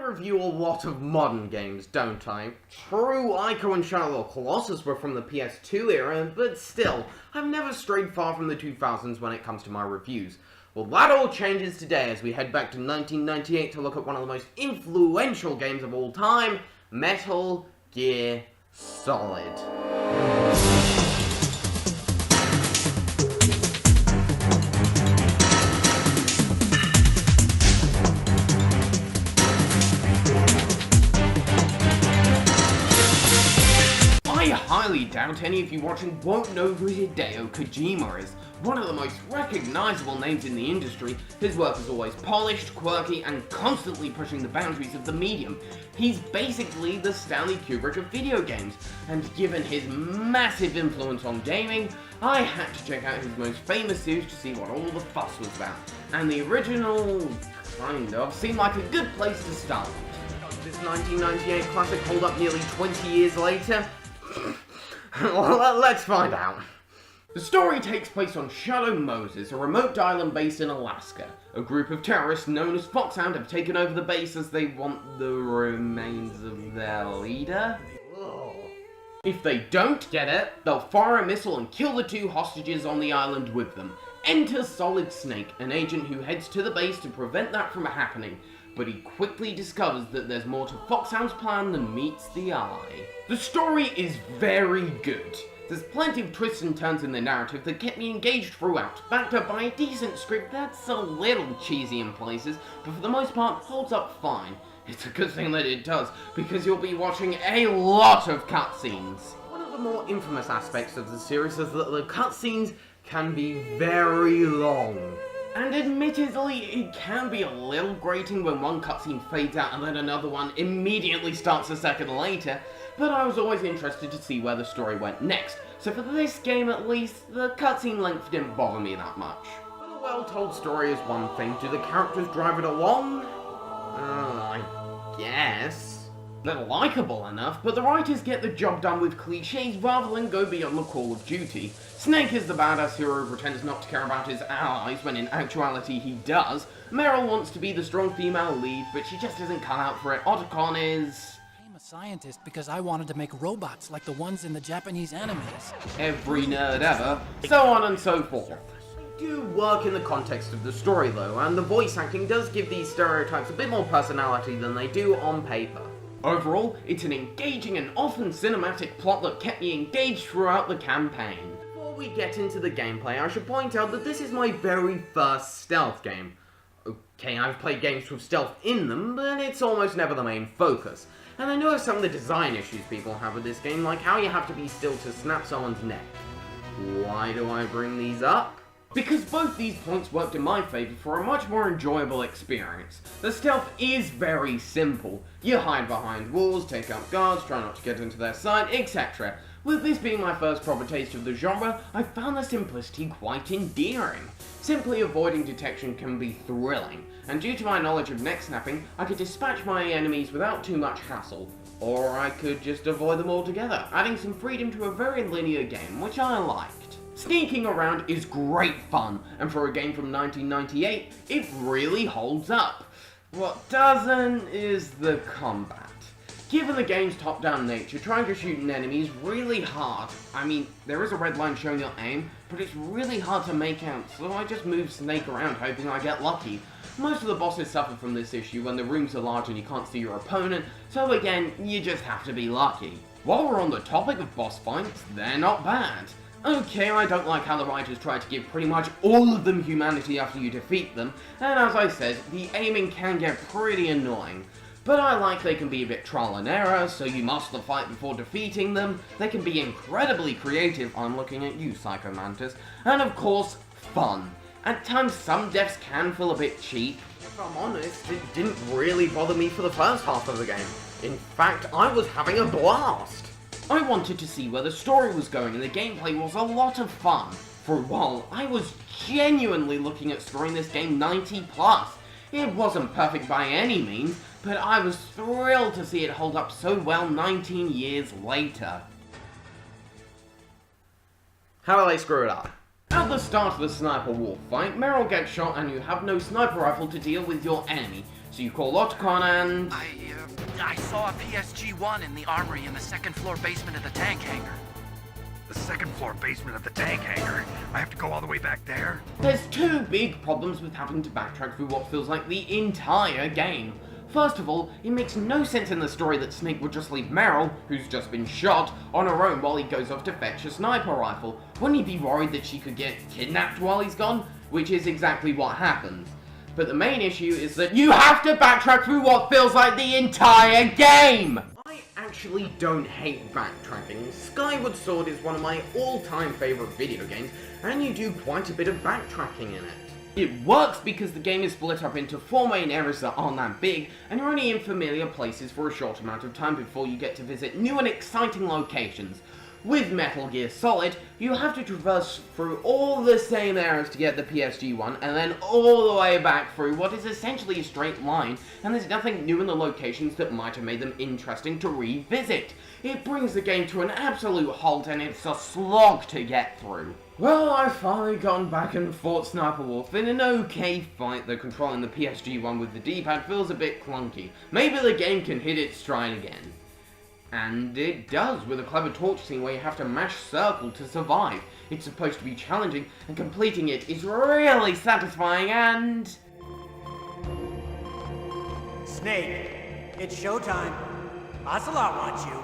review a lot of modern games, don't I? True, Ico and Shadow of the Colossus were from the PS2 era, but still, I've never strayed far from the 2000s when it comes to my reviews. Well, that all changes today as we head back to 1998 to look at one of the most influential games of all time, Metal Gear Solid. I highly doubt any of you watching won't know who Hideo Kojima is. One of the most recognisable names in the industry, his work is always polished, quirky, and constantly pushing the boundaries of the medium. He's basically the Stanley Kubrick of video games, and given his massive influence on gaming, I had to check out his most famous series to see what all the fuss was about. And the original, kind of, seemed like a good place to start. Does this 1998 classic hold up nearly 20 years later? Well, let's find out. The story takes place on Shadow Moses, a remote island based in Alaska. A group of terrorists known as Foxhound have taken over the base as they want the remains of their leader. If they don't get it, they'll fire a missile and kill the two hostages on the island with them. Enter Solid Snake, an agent who heads to the base to prevent that from happening, but he quickly discovers that there's more to Foxhound's plan than meets the eye. The story is very good. There's plenty of twists and turns in the narrative that kept me engaged throughout, backed up by a decent script that's a little cheesy in places, but for the most part holds up fine. It's a good thing that it does, because you'll be watching a lot of cutscenes. One of the more infamous aspects of the series is that the cutscenes can be very long. And admittedly, it can be a little grating when one cutscene fades out and then another one immediately starts a second later, but I was always interested to see where the story went next, so for this game at least, the cutscene length didn't bother me that much. But a well-told story is one thing, do the characters drive it along? I guess. They're likeable enough, but the writers get the job done with cliches rather than go beyond the call of duty. Snake is the badass hero who pretends not to care about his allies when in actuality he does. Meryl wants to be the strong female lead, but she just isn't cut out for it. Otacon is... I'm a scientist because I wanted to make robots like the ones in the Japanese animes. Every nerd ever, so on and so forth. They do work in the context of the story though, and the voice acting does give these stereotypes a bit more personality than they do on paper. Overall, it's an engaging and often cinematic plot that kept me engaged throughout the campaign. Before we get into the gameplay, I should point out that this is my very first stealth game. Okay, I've played games with stealth in them, but it's almost never the main focus. And I know some of the design issues people have with this game, like how you have to be still to snap someone's neck. Why do I bring these up? Because both these points worked in my favour for a much more enjoyable experience. The stealth is very simple. You hide behind walls, take out guards, try not to get into their sight, etc. With this being my first proper taste of the genre, I found the simplicity quite endearing. Simply avoiding detection can be thrilling, and due to my knowledge of neck snapping, I could dispatch my enemies without too much hassle. Or I could just avoid them altogether, adding some freedom to a very linear game, which I liked. Sneaking around is great fun, and for a game from 1998, it really holds up. What doesn't is the combat. Given the game's top-down nature, trying to shoot an enemy is really hard. I mean, there is a red line showing your aim, but it's really hard to make out, so I just move Snake around hoping I get lucky. Most of the bosses suffer from this issue when the rooms are large and you can't see your opponent, so again, you just have to be lucky. While we're on the topic of boss fights, they're not bad. Okay, I don't like how the writers try to give pretty much all of them humanity after you defeat them, and as I said, the aiming can get pretty annoying. But I like they can be a bit trial and error, so you master the fight before defeating them. They can be incredibly creative, I'm looking at you, Psycho Mantis, and of course, fun. At times, some deaths can feel a bit cheap. If I'm honest, it didn't really bother me for the first half of the game. In fact, I was having a blast. I wanted to see where the story was going, and the gameplay was a lot of fun. For a while, I was genuinely looking at scoring this game 90+. It wasn't perfect by any means, but I was thrilled to see it hold up so well 19 years later. How do they screw it up? At the start of the sniper war fight, Meryl gets shot and you have no sniper rifle to deal with your enemy, So you call Otacon and... I saw a PSG-1 in the armory in the second floor basement of the tank hangar. The second floor basement of the tank hangar? I have to go all the way back there? There's two big problems with having to backtrack through what feels like the entire game. First of all, it makes no sense in the story that Snake would just leave Meryl, who's just been shot, on her own while he goes off to fetch a sniper rifle. Wouldn't he be worried that she could get kidnapped while he's gone? Which is exactly what happens. But the main issue is that you have to backtrack through what feels like the entire game! I actually don't hate backtracking. Skyward Sword is one of my all-time favourite video games, and you do quite a bit of backtracking in it. It works because the game is split up into 4 main areas that aren't that big, and you're only in familiar places for a short amount of time before you get to visit new and exciting locations. With Metal Gear Solid, you have to traverse through all the same areas to get the PSG-1, and then all the way back through what is essentially a straight line, and there's nothing new in the locations that might have made them interesting to revisit. It brings the game to an absolute halt, and it's a slog to get through. Well, I've finally gone back and fought Sniper Wolf in an okay fight, though controlling the PSG-1 with the D-pad feels a bit clunky. Maybe the game can hit its stride again. And it does, with a clever torch scene where you have to mash circle to survive. It's supposed to be challenging, and completing it is really satisfying and... Snake, it's showtime. Ocelot wants you.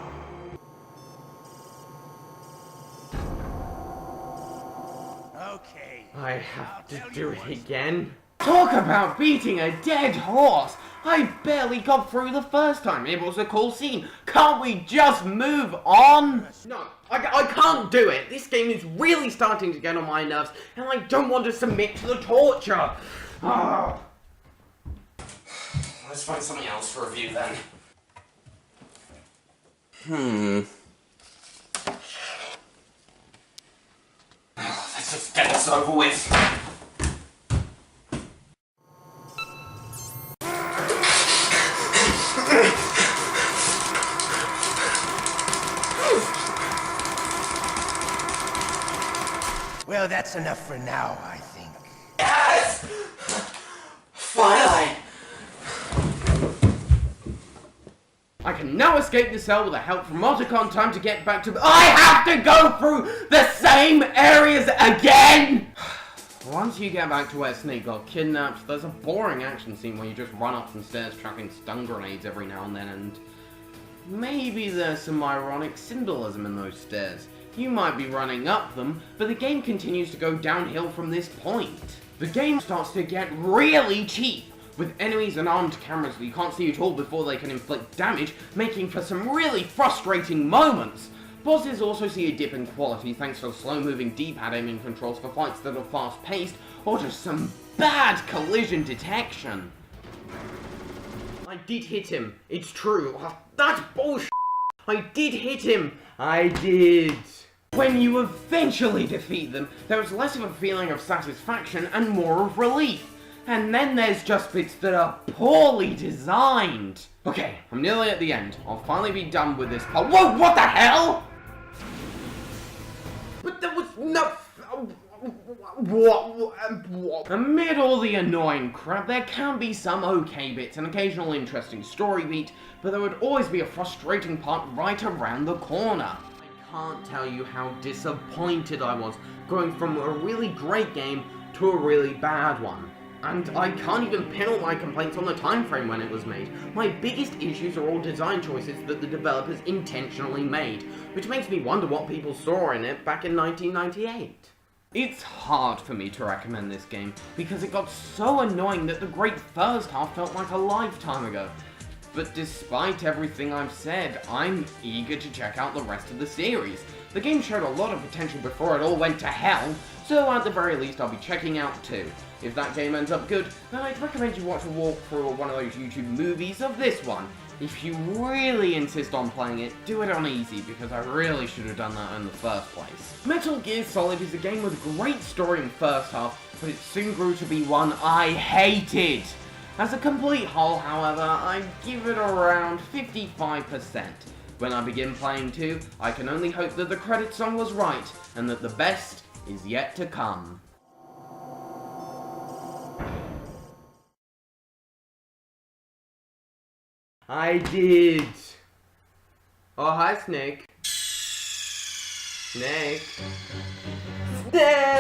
Okay. I have to do it again. Talk about beating a dead horse! I barely got through the first time. It was a cool scene. Can't we just move on? No, I can't do it. This game is really starting to get on my nerves, and I don't want to submit to the torture. Oh. Let's find something else to review then. Let's just get this over with. Well, that's enough for now, I think. Yes! Finally! I can now escape the cell with the help from Otacon. Time to get back to the— I have to go through the same areas again! Once you get back to where Snake got kidnapped, there's a boring action scene where you just run up some stairs chucking stun grenades every now and then, and maybe there's some ironic symbolism in those stairs. You might be running up them, but the game continues to go downhill from this point. The game starts to get really cheap, with enemies and armed cameras that you can't see at all before they can inflict damage, making for some really frustrating moments. Bosses also see a dip in quality thanks to slow-moving D-pad aiming controls for fights that are fast-paced, or just some bad collision detection. I did hit him, it's true. That's bullshit. I did hit him. I did. When you eventually defeat them, there is less of a feeling of satisfaction and more of relief. And then there's just bits that are poorly designed. Okay, I'm nearly at the end. I'll finally be done with this part. Whoa, what the hell? But there was no... What? Amid all the annoying crap, there can be some okay bits, an occasional interesting story beat, but there would always be a frustrating part right around the corner. I can't tell you how disappointed I was going from a really great game to a really bad one. And I can't even pin all my complaints on the time frame when it was made. My biggest issues are all design choices that the developers intentionally made, which makes me wonder what people saw in it back in 1998. It's hard for me to recommend this game, because it got so annoying that the great first half felt like a lifetime ago. But despite everything I've said, I'm eager to check out the rest of the series. The game showed a lot of potential before it all went to hell, so at the very least I'll be checking out too. If that game ends up good, then I'd recommend you watch a walkthrough or one of those YouTube movies of this one. If you really insist on playing it, do it on easy, because I really should have done that in the first place. Metal Gear Solid is a game with a great story in first half, but it soon grew to be one I hated. As a complete whole, however, I give it around 55%. When I begin playing 2, I can only hope that the credit song was right, and that the best is yet to come. I did. Oh, hi, Snake. Snake. Snake!